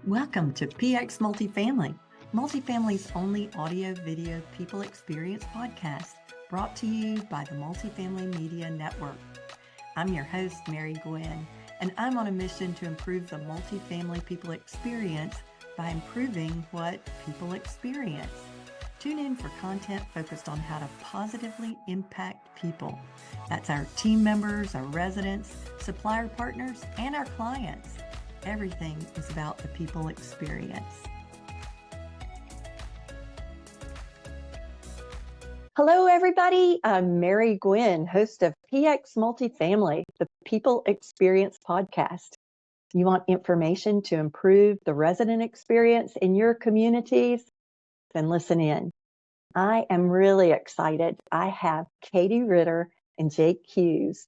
Welcome to PX Multifamily, Multifamily's only audio-video people experience podcast, brought to you by the Multifamily Media Network. I'm your host, Mary Gwynn, and I'm on a mission to improve the multifamily people experience by improving what people experience. Tune in for content focused on how to positively impact people. That's our team members, our residents, supplier partners, and our clients. Everything is about the people experience. Hello, everybody. I'm Mary Gwynn, host of PX Multifamily, the People Experience podcast. You want information to improve the resident experience in your communities? Then listen in. I am really excited. I have Katie Ritter and Jake Hughes,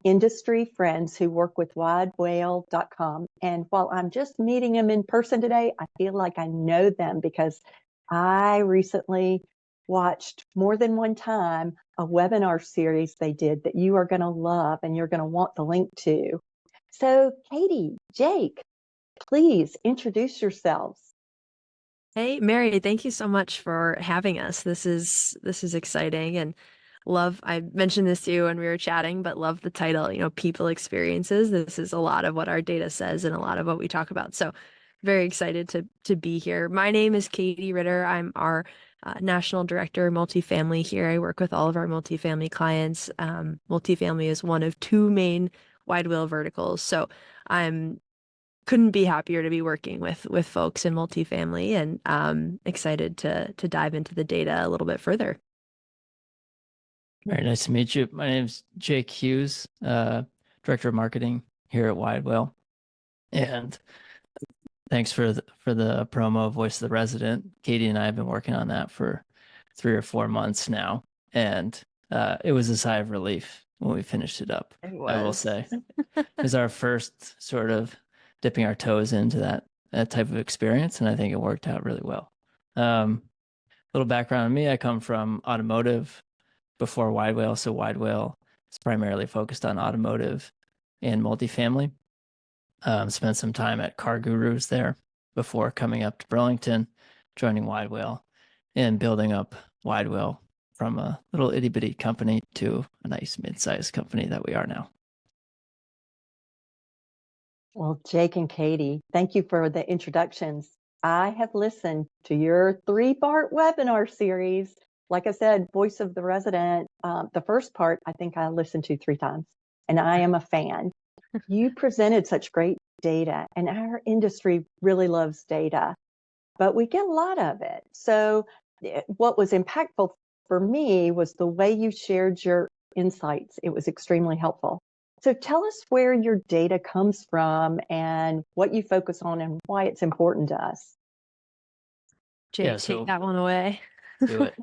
industry friends who work with widewhale.com. And while I'm just meeting them in person today, I feel like I know them because I recently watched more than one time a webinar series they did that you are going to love and you're going to want the link to. So Katie, Jake, please introduce yourselves. Hey, Mary, thank you so much for having us. This is exciting, and I mentioned this to you when we were chatting, but love the title, people experiences. This is a lot of what our data says and a lot of what we talk about. So very excited to be here. My name is Katie Ritter. I'm our National Director, Multifamily here. I work with all of our multifamily clients. Multifamily is one of two main wide wheel verticals. So I'm couldn't be happier to be working with folks in multifamily, and excited to dive into the data a little bit further. Very nice to meet you. My name is Jake Hughes, Director of Marketing here at Wide Whale. And thanks for the promo, Voice of the Resident. Katie and I have been working on that for 3 or 4 months now. And it was a sigh of relief when we finished it up, I will say. It was our first sort of dipping our toes into that type of experience, and I think it worked out really well. Little background on me, I come from automotive before Wide Whale, so Wide Whale is primarily focused on automotive and multifamily. Spent some time at Car Gurus there before coming up to Burlington, joining Wide Whale, and building up Wide Whale from a little itty-bitty company to a nice mid-sized company that we are now. Well, Jake and Katie, thank you for the introductions. I have listened to your 3-part webinar series. Like I said, Voice of the Resident, the first part, I think I listened to 3 times, and I am a fan. You presented such great data, and our industry really loves data, but we get a lot of it. So what was impactful for me was the way you shared your insights. It was extremely helpful. So tell us where your data comes from and what you focus on and why it's important to us. Jake, take that one away. Do it.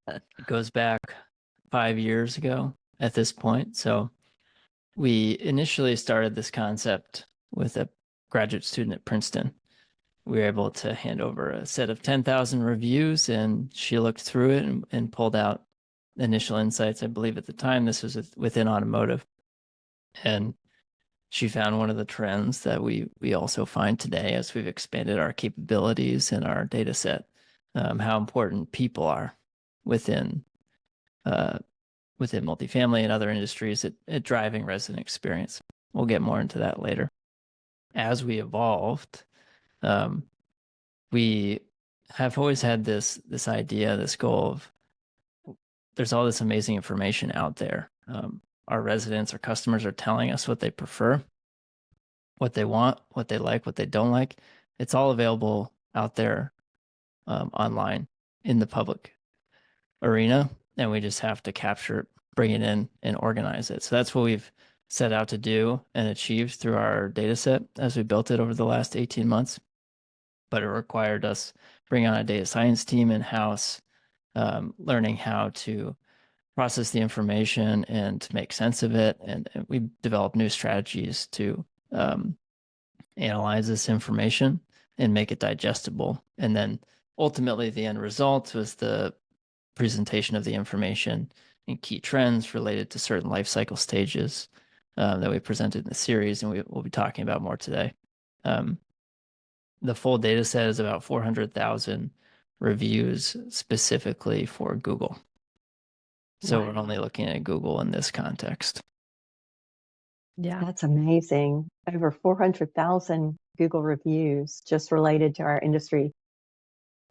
It goes back 5 years ago at this point. So we initially started this concept with a graduate student at Princeton. We were able to hand over a set of 10,000 reviews, and she looked through it and pulled out initial insights. I believe at the time this was within automotive. And she found one of the trends that we also find today as we've expanded our capabilities and our data set, how important people are within multifamily and other industries at driving resident experience. We'll get more into that later. As we evolved, we have always had this idea, this goal of there's all this amazing information out there. Our residents, our customers are telling us what they prefer, what they want, what they like, what they don't like. It's all available out there online in the public arena, and we just have to capture it, bring it in, and organize it. So that's what we've set out to do and achieved through our data set as we built it over the last 18 months. But it required us bring on a data science team in-house, learning how to process the information and to make sense of it. And we developed new strategies to analyze this information and make it digestible. And then ultimately the end result was the presentation of the information and key trends related to certain life cycle stages that we presented in the series, and we'll be talking about more today. the full data set is about 400,000 reviews specifically for Google. So Wow. we're only looking at Google in this context. Yeah. That's amazing. Over 400,000 Google reviews just related to our industry.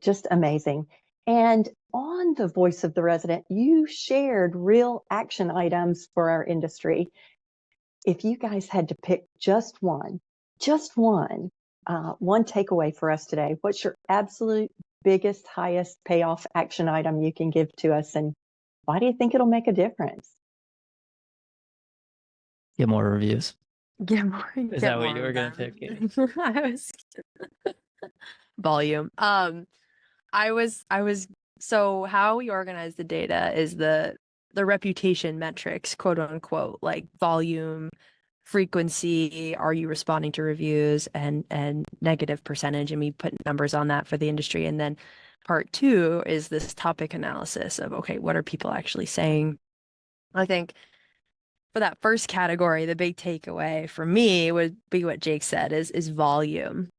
Just amazing. And on the Voice of the Resident, you shared real action items for our industry. If you guys had to pick just one takeaway for us today, what's your absolute biggest, highest payoff action item you can give to us? And why do you think it'll make a difference? Get more reviews. Get more. Is that what you were going to pick, Katie? I was volume. I was so how we organize the data is the reputation metrics, quote unquote, like volume, frequency, are you responding to reviews, and negative percentage, and we put numbers on that for the industry. And then part two is this topic analysis of, okay, what are people actually saying? I think for that first category, the big takeaway for me would be what Jake said is volume.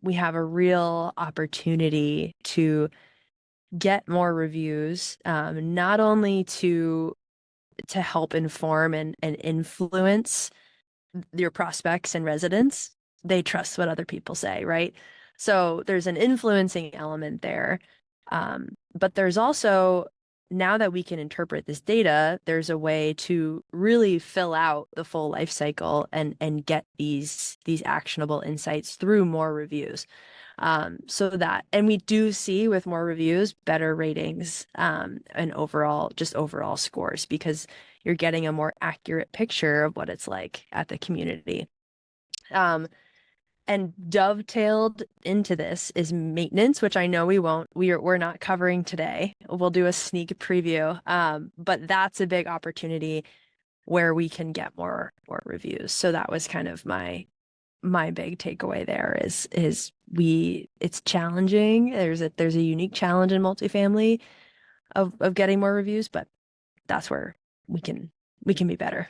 We have a real opportunity to get more reviews, not only to help inform and influence your prospects and residents. They trust what other people say, right? So there's an influencing element there. But there's also, now that we can interpret this data, there's a way to really fill out the full life cycle and get these actionable insights through more reviews. So that, and we do see with more reviews, better ratings, and overall scores, because you're getting a more accurate picture of what it's like at the community. And dovetailed into this is maintenance, which I know we're not covering today. We'll do a sneak preview. But that's a big opportunity where we can get more reviews. So that was kind of my big takeaway there is it's challenging. There's a unique challenge in multifamily of getting more reviews, but that's where we can be better.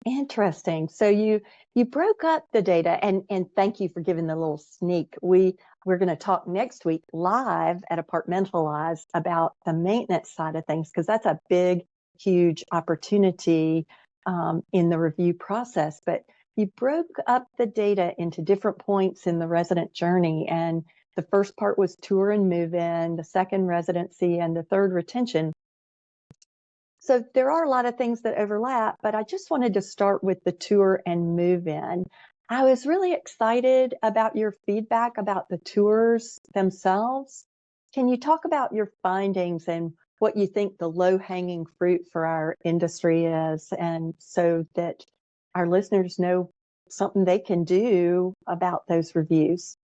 Interesting. So you broke up the data, and thank you for giving the little sneak. We're going to talk next week live at Apartmentalize about the maintenance side of things, because that's a big, huge opportunity in the review process. But you broke up the data into different points in the resident journey, and the first part was tour and move in, the second residency, and the third retention. So there are a lot of things that overlap, but I just wanted to start with the tour and move in. I was really excited about your feedback about the tours themselves. Can you talk about your findings and what you think the low-hanging fruit for our industry is, and so that our listeners know something they can do about those reviews?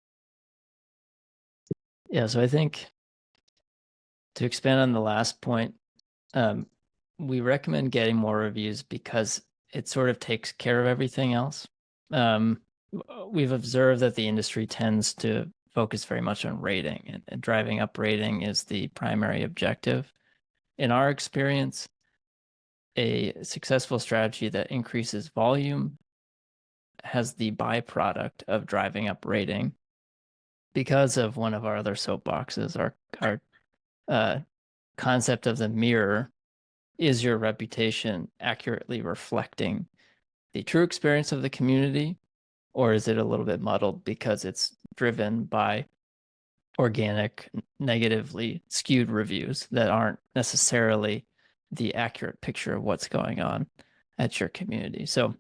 Yeah, so I think to expand on the last point, we recommend getting more reviews because it sort of takes care of everything else. We've observed that the industry tends to focus very much on rating, and driving up rating is the primary objective. In our experience, a successful strategy that increases volume has the byproduct of driving up rating because of one of our other soapboxes, our concept of the mirror. Is your reputation accurately reflecting the true experience of the community, or is it a little bit muddled because it's driven by organic, negatively skewed reviews that aren't necessarily the accurate picture of what's going on at your community? So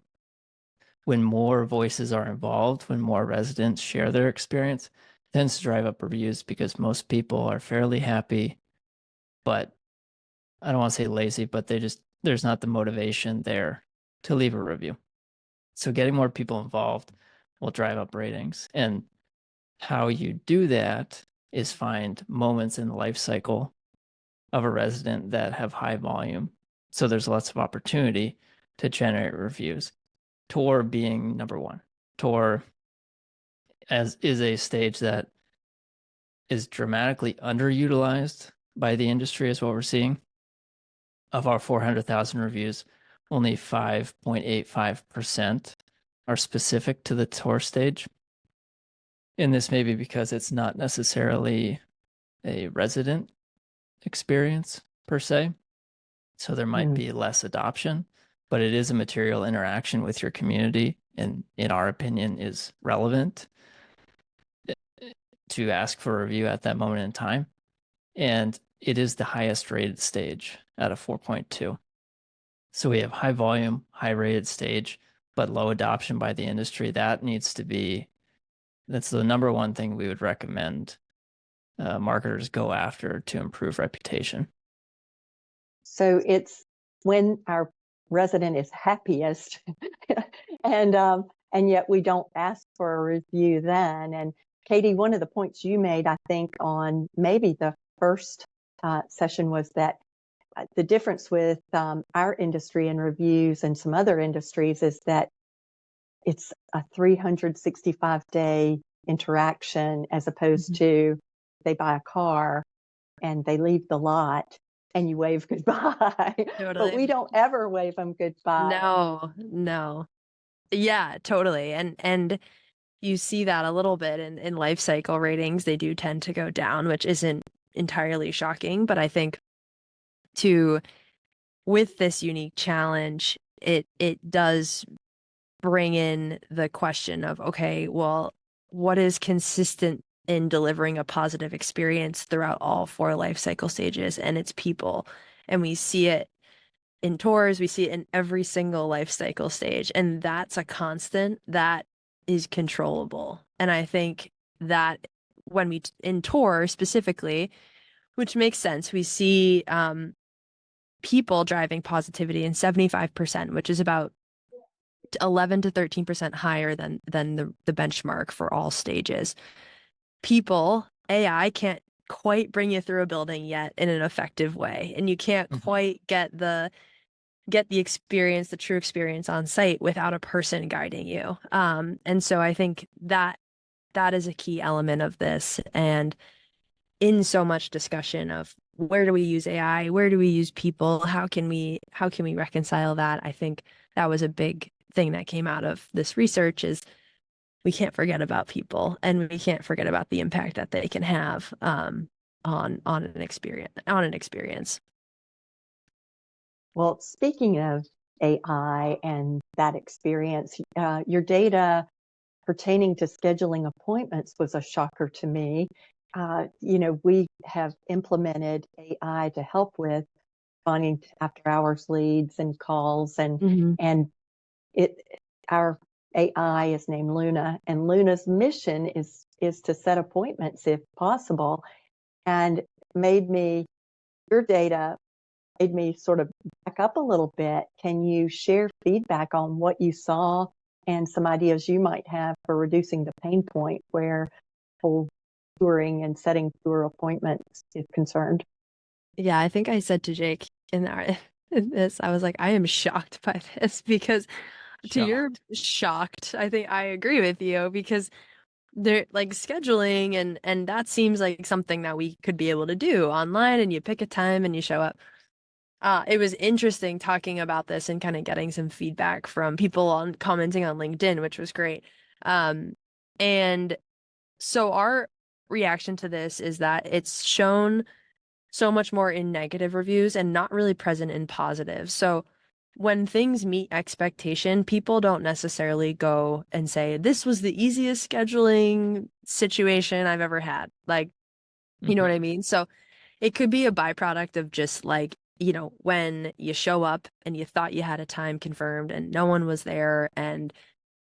when more voices are involved, when more residents share their experience, it tends to drive up reviews because most people are fairly happy, but I don't want to say lazy, but there's not the motivation there to leave a review. So getting more people involved will drive up ratings. And how you do that is find moments in the life cycle of a resident that have high volume. So there's lots of opportunity to generate reviews. Tour being number one. Tour is a stage that is dramatically underutilized by the industry, is what we're seeing. Of our 400,000 reviews, only 5.85% are specific to the tour stage. And this may be because it's not necessarily a resident experience per se. So there might be less adoption, but it is a material interaction with your community, and in our opinion is relevant to ask for a review at that moment in time. And it is the highest rated stage out of 4.2. So we have high volume, high rated stage, but low adoption by the industry. That's the number one thing we would recommend marketers go after to improve reputation. So it's when our resident is happiest, and yet we don't ask for a review then. And Katie, one of the points you made, I think, on maybe the first session was that the difference with our industry and reviews and some other industries is that it's a 365-day interaction as opposed to they buy a car and they leave the lot and you wave goodbye. Totally. But we don't ever wave them goodbye. No. Yeah, totally. And you see that a little bit in life cycle ratings. They do tend to go down, which isn't entirely shocking. But I think with this unique challenge, it does bring in the question of, okay, well, what is consistent in delivering a positive experience throughout all 4 life cycle stages? And it's people. And we see it in tours, we see it in every single life cycle stage. And that's a constant that is controllable. And I think that when in tour specifically, which makes sense, we see people driving positivity in 75%, which is about 11 to 13% higher than the benchmark for all stages. People, AI can't quite bring you through a building yet in an effective way, and you can't quite get the experience, the true experience on site without a person guiding you. And so I think that is a key element of this. And in so much discussion of where do we use AI, where do we use people, how can we reconcile that? I think that was a big thing that came out of this research is we can't forget about people, and we can't forget about the impact that they can have on an experience. Well, speaking of AI and that experience, your data pertaining to scheduling appointments was a shocker to me. We have implemented AI to help with finding after hours leads and calls, and our AI is named Luna, and Luna's mission is to set appointments if possible, and your data made me sort of back up a little bit. Can you share feedback on what you saw and some ideas you might have for reducing the pain point where full touring and setting tour appointments is concerned? Yeah, I think I said to Jake in this, I was like, I am shocked by this because you're shocked. I think I agree with you because they're like scheduling and that seems like something that we could be able to do online, and you pick a time and you show up. It was interesting talking about this and kind of getting some feedback from people commenting on LinkedIn, which was great. And so our reaction to this is that it's shown so much more in negative reviews and not really present in positive. So when things meet expectation, people don't necessarily go and say, this was the easiest scheduling situation I've ever had. Like, you know what I mean? So it could be a byproduct of just like, when you show up and you thought you had a time confirmed and no one was there, and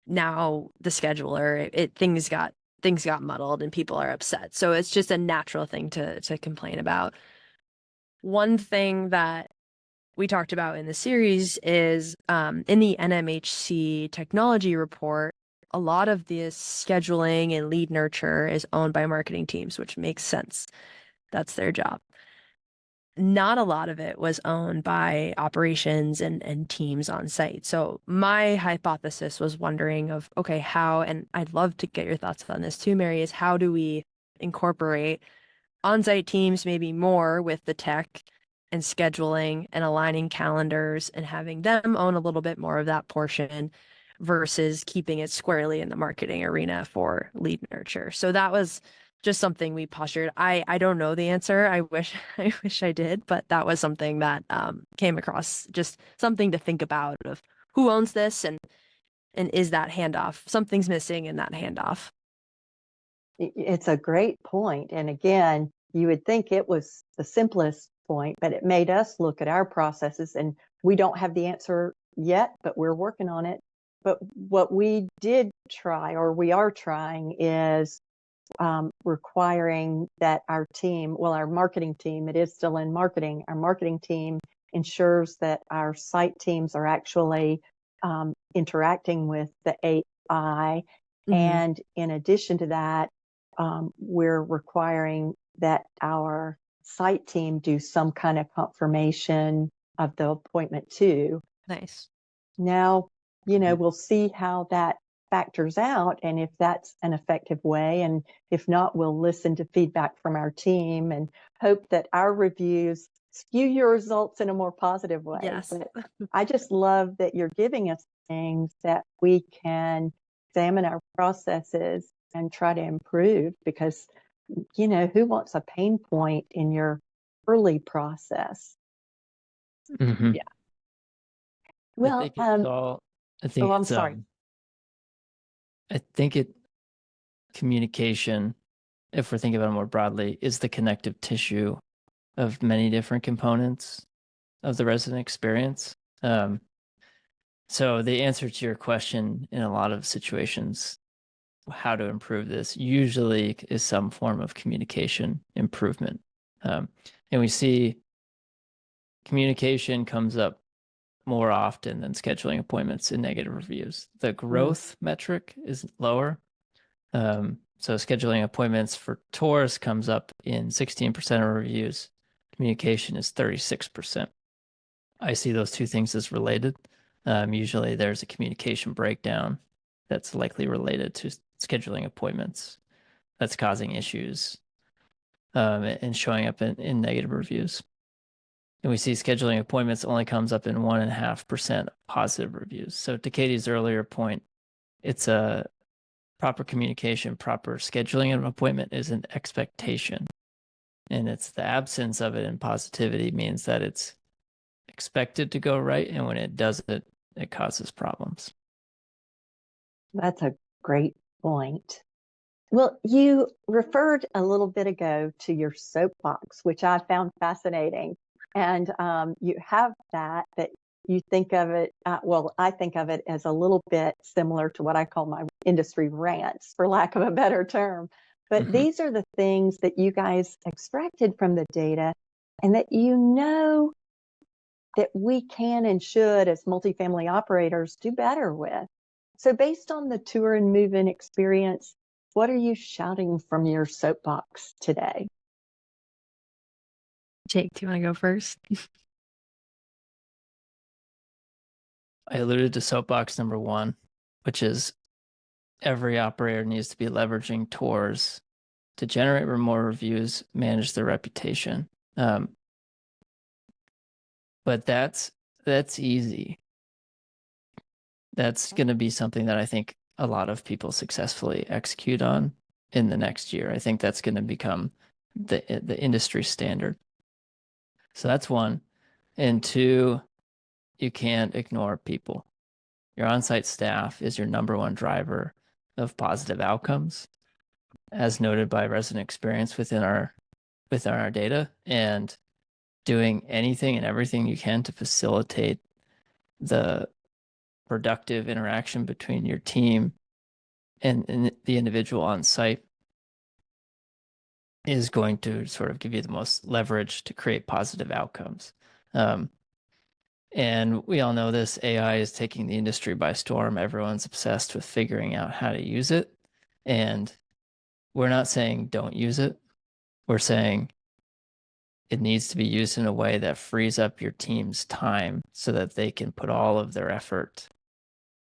now the scheduler, things got muddled and people are upset. So it's just a natural thing to complain about. One thing that we talked about in the series is in the NMHC technology report, a lot of this scheduling and lead nurture is owned by marketing teams, which makes sense. That's their job. Not a lot of it was owned by operations and teams on site. So my hypothesis was wondering of, okay, how, and I'd love to get your thoughts on this too, Mary, is how do we incorporate on-site teams maybe more with the tech and scheduling and aligning calendars and having them own a little bit more of that portion versus keeping it squarely in the marketing arena for lead nurture. So that was just something we postured. I don't know the answer. I wish I wish I did, but that was something that came across, just something to think about of who owns this, and is that handoff, something's missing in that handoff. It's a great point. And again, you would think it was the simplest point, but it made us look at our processes, and we don't have the answer yet, but we're working on it. But what we did try, or we are trying, is requiring that our team, well, our marketing team, it is still in marketing, our marketing team ensures that our site teams are actually interacting with the AI. Mm-hmm. And in addition to that, we're requiring that our site team do some kind of confirmation of the appointment too. Nice. Now, we'll see how that factors out and if that's an effective way. And if not, we'll listen to feedback from our team and hope that our reviews skew your results in a more positive way. Yes. But I just love that you're giving us things that we can examine our processes and try to improve, because, who wants a pain point in your early process? Mm-hmm. Yeah. Well, I think it's all, I think I'm it's, sorry. I think communication, if we're thinking about it more broadly, is the connective tissue of many different components of the resident experience. So the answer to your question in a lot of situations, how to improve this, usually is some form of communication improvement. And we see communication comes up more often than scheduling appointments in negative reviews. The growth metric is lower. So scheduling appointments for tours comes up in 16% of reviews. Communication is 36%. I see those two things as related. Usually there's a communication breakdown that's likely related to scheduling appointments that's causing issues and showing up in negative reviews. And we see scheduling appointments only comes up in 1.5% of positive reviews. So to Katie's earlier point, it's a proper communication, proper scheduling of an appointment is an expectation. And it's the absence of it in positivity means that it's expected to go right. And when it doesn't, it causes problems. That's a great point. Well, you referred a little bit ago to your soapbox, which I found fascinating. And you have that you think of it, I think of it as a little bit similar to what I call my industry rants, for lack of a better term. But these are the things that you guys extracted from the data and that that we can and should, as multifamily operators, do better with. So based on the tour and move-in experience, what are you shouting from your soapbox today? Jake, do you want to go first? I alluded to soapbox number one, which is every operator needs to be leveraging tours to generate more reviews, manage their reputation. But that's easy. That's going to be something that I think a lot of people successfully execute on in the next year. I think that's going to become the industry standard. So that's one. And two, you can't ignore people. Your on-site staff is your number one driver of positive outcomes, as noted by resident experience within our data, and doing anything and everything you can to facilitate the productive interaction between your team and the individual on site is going to sort of give you the most leverage to create positive outcomes. And we all know this, AI is taking the industry by storm. Everyone's obsessed with figuring out how to use it. And we're not saying don't use it. We're saying it needs to be used in a way that frees up your team's time so that they can put all of their effort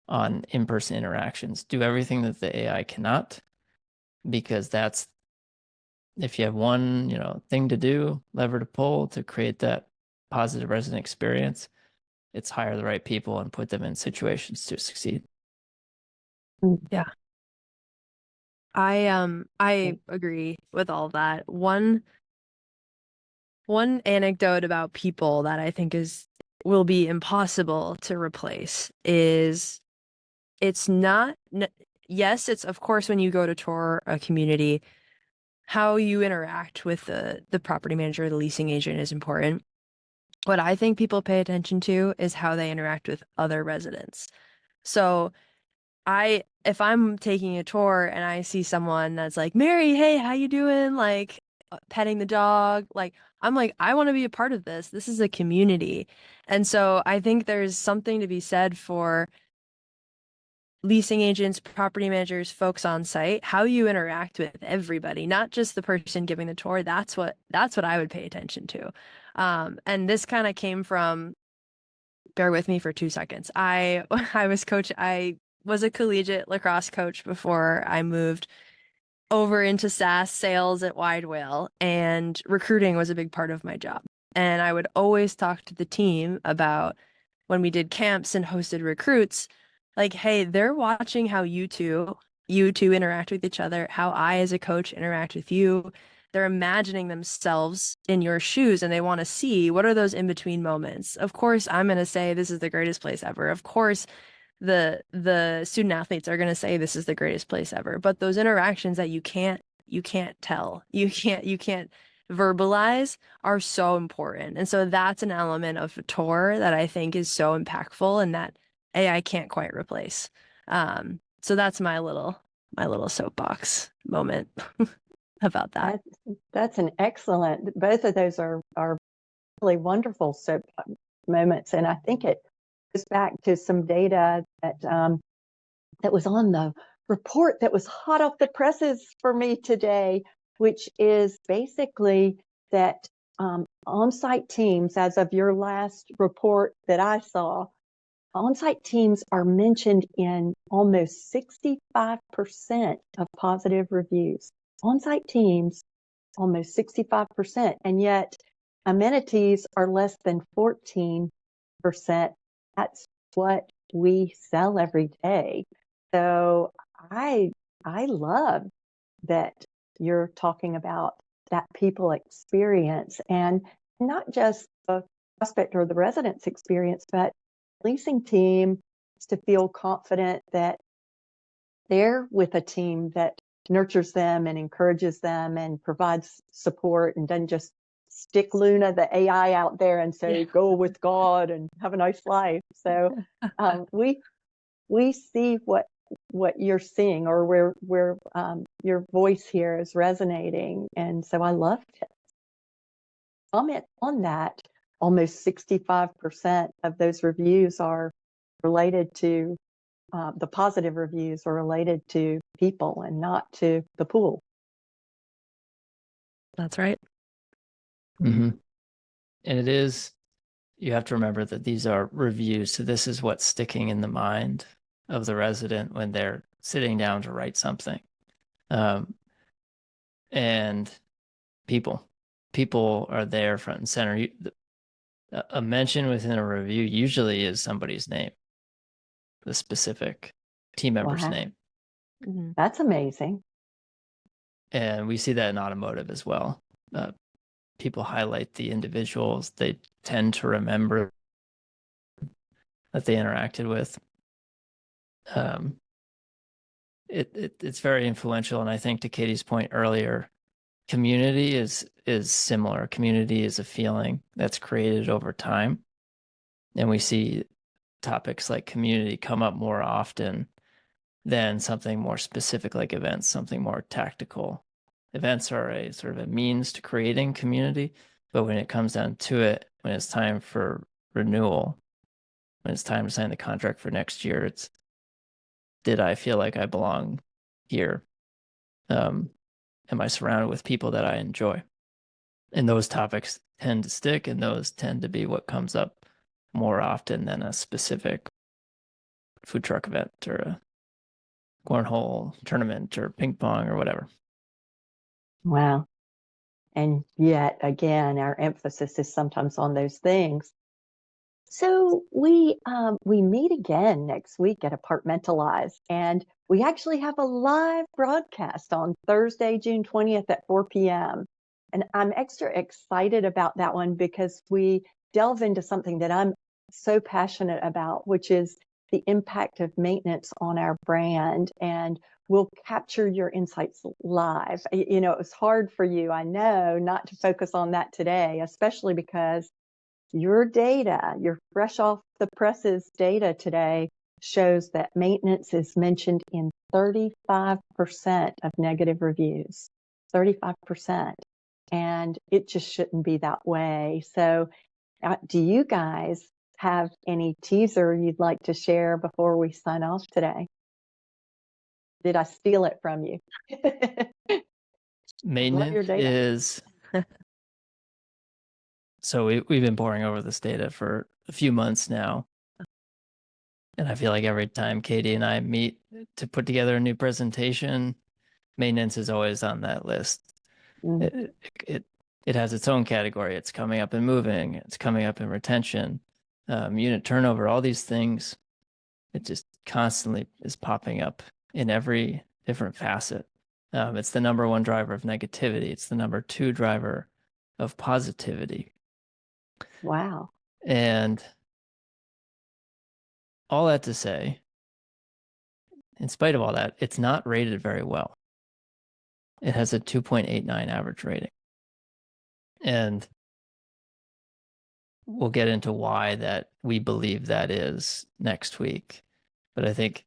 on in-person interactions. Do everything that the AI cannot, because that's, if you have one, thing to do, lever to pull to create that positive resident experience, it's hire the right people and put them in situations to succeed. Yeah. I agree with all of that. One anecdote about people that I think will be impossible to replace is it's not yes, it's of course when you go to tour a community, how you interact with the property manager, the leasing agent is important. What I think people pay attention to is how they interact with other residents. So if I'm taking a tour and I see someone that's like, Mary, hey, how you doing? Like petting the dog, like I'm like, I want to be a part of this. This is a community. And so I think there's something to be said for leasing agents, property managers, folks on site, how you interact with everybody, not just the person giving the tour. That's what I would pay attention to. And this kind of came from, bear with me for 2 seconds. I was a collegiate lacrosse coach before I moved over into SaaS sales at Wide Whale, and recruiting was a big part of my job. And I would always talk to the team about when we did camps and hosted recruits, like, hey, they're watching how you two interact with each other, how I as a coach interact with you. They're imagining themselves in your shoes and they want to see what are those in between moments. Of course, I'm going to say this is the greatest place ever. Of course, the student athletes are going to say this is the greatest place ever, but those interactions that you can't tell, you can't verbalize are so important. And so that's an element of a tour that I think is so impactful and that AI can't quite replace. So that's my little soapbox moment about that. That's an excellent, both of those are really wonderful moments. And I think it goes back to some data that was on the report that was hot off the presses for me today, which is basically that on-site teams, as of your last report that I saw, on-site teams are mentioned in almost 65% of positive reviews. On-site teams, almost 65%, and yet amenities are less than 14%. That's what we sell every day. So I love that you're talking about that people experience, and not just the prospect or the resident's experience, but leasing team to feel confident that they're with a team that nurtures them and encourages them and provides support and doesn't just stick Luna, the AI, out there and say, go with God and have a nice life. So we see what you're seeing, or where your voice here is resonating. And so I loved it. Comment on that. Almost 65% of those reviews are related to the positive reviews are related to people and not to the pool. That's right. Mm-hmm. And it is, you have to remember that these are reviews. So this is what's sticking in the mind of the resident when they're sitting down to write something. And people are there front and center. A mention within a review usually is somebody's name, the specific team member's name. Mm-hmm. That's amazing. And we see that in automotive as well. People highlight the individuals they tend to remember that they interacted with. It's very influential. And I think, to Katie's point earlier, community is similar. Community is a feeling that's created over time. And we see topics like community come up more often than something more specific like events, something more tactical. Events are a sort of a means to creating community, but when it comes down to it, when it's time for renewal, when it's time to sign the contract for next year, it's, did I feel like I belong here? Am I surrounded with people that I enjoy? And those topics tend to stick, and those tend to be what comes up more often than a specific food truck event or a cornhole tournament or ping pong or whatever. Wow. And yet again, our emphasis is sometimes on those things. So we meet again next week at Apartmentalize, and we actually have a live broadcast on Thursday, June 20th at 4 p.m. And I'm extra excited about that one because we delve into something that I'm so passionate about, which is the impact of maintenance on our brand. And we'll capture your insights live. You know, it was hard for you, I know, not to focus on that today, especially because your data, your fresh off the presses data today shows that maintenance is mentioned in 35% of negative reviews. 35%. And it just shouldn't be that way. So, do you guys have any teaser you'd like to share before we sign off today? Did I steal it from you? Maintenance is so we've been poring over this data for a few months now. And I feel like every time Katie and I meet to put together a new presentation, maintenance is always on that list. It has its own category. It's coming up in moving, it's coming up in retention, unit turnover, all these things. It just constantly is popping up in every different facet. It's the number one driver of negativity. It's the number two driver of positivity. Wow. And all that to say, in spite of all that, it's not rated very well. It has a 2.89 average rating. And we'll get into why that we believe that is next week. But I think,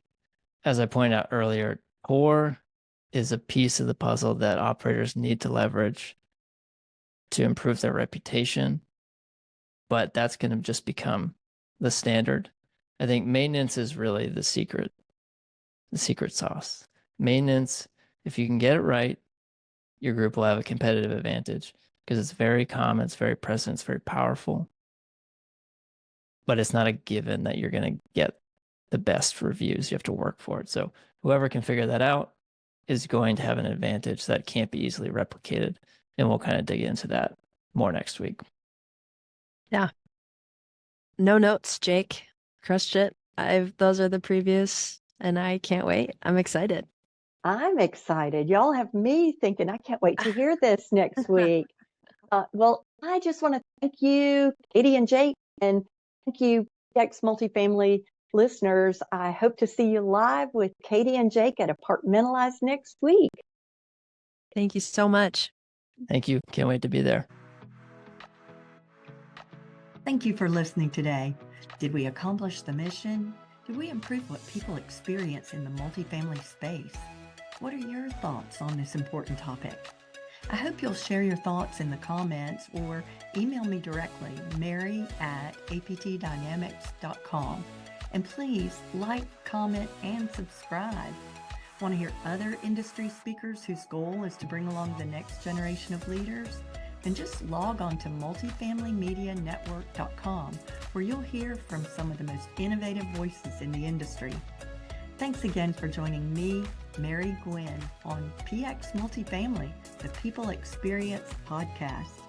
as I pointed out earlier, core is a piece of the puzzle that operators need to leverage to improve their reputation. But that's going to just become the standard. I think maintenance is really the secret sauce. Maintenance, if you can get it right, your group will have a competitive advantage because it's very common, it's very present, it's very powerful. But it's not a given that you're going to get the best reviews. You have to work for it. So whoever can figure that out is going to have an advantage that can't be easily replicated. And we'll kind of dig into that more next week. Yeah. No notes, Jake. Crushed it. Those are the previews and I can't wait. I'm excited. I'm excited. Y'all have me thinking, I can't wait to hear this next week. Well, I just want to thank you, Katie and Jake, and thank you, PX Multifamily listeners. I hope to see you live with Katie and Jake at Apartmentalize next week. Thank you so much. Thank you. Can't wait to be there. Thank you for listening today. Did we accomplish the mission? Did we improve what people experience in the multifamily space? What are your thoughts on this important topic? I hope you'll share your thoughts in the comments or email me directly, mary@aptdynamics.com. And please like, comment, and subscribe. Want to hear other industry speakers whose goal is to bring along the next generation of leaders? Then just log on to multifamilymedianetwork.com, where you'll hear from some of the most innovative voices in the industry. Thanks again for joining me, Mary Gwynn, on PX Multifamily, the People Experience podcast.